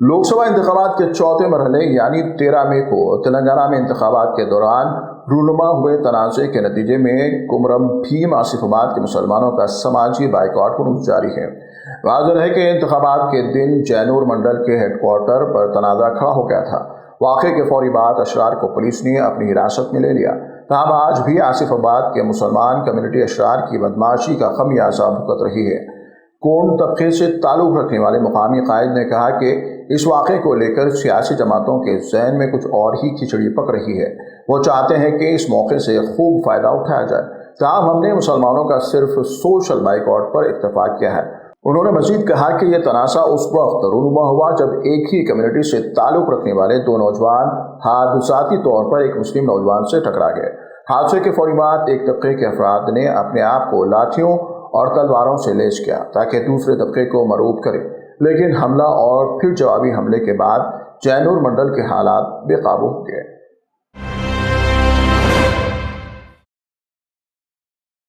لوک سبھا انتخابات کے چوتھے مرحلے یعنی 13 مئی کو تلنگانہ میں انتخابات کے دوران رونما ہوئے تنازع کے نتیجے میں کمرم بھیم آصف آباد کے مسلمانوں کا سماجی بائیکاٹ ہنوز جاری ہے۔ واضح ہے کہ انتخابات کے دن جینور منڈل کے ہیڈ کوارٹر پر تنازع کھڑا ہو گیا تھا۔ واقعے کے فوری بعد اشرار کو پولیس نے اپنی حراست میں لے لیا، تاہم آج بھی آصف آباد کے مسلمان کمیونٹی اشرار کی بدمعاشی کا خمیازہ بھگت رہی ہے۔ کون طبقے سے تعلق رکھنے والے مقامی قائد نے کہا کہ اس واقعے کو لے کر سیاسی جماعتوں کے ذہن میں کچھ اور ہی کھچڑی پک رہی ہے۔ وہ چاہتے ہیں کہ اس موقع سے خوب فائدہ اٹھایا جائے، تاہم ہم نے مسلمانوں کا صرف سوشل بائیکاٹ پر اکتفا کیا ہے۔ انہوں نے مزید کہا کہ یہ تنازع اس وقت رونما ہوا جب ایک ہی کمیونٹی سے تعلق رکھنے والے دو نوجوان حادثاتی طور پر ایک مسلم نوجوان سے ٹکرا گئے۔ حادثے کے فوری بعد ایک طبقے کے افراد نے اپنے آپ کو لاٹھیوں اور تلواروں سے لیس کیا تاکہ دوسرے طبقے کو مرعوب کرے، لیکن حملہ اور پھر جوابی حملے کے بعد جینور منڈل کے حالات بے قابو ہو گئے۔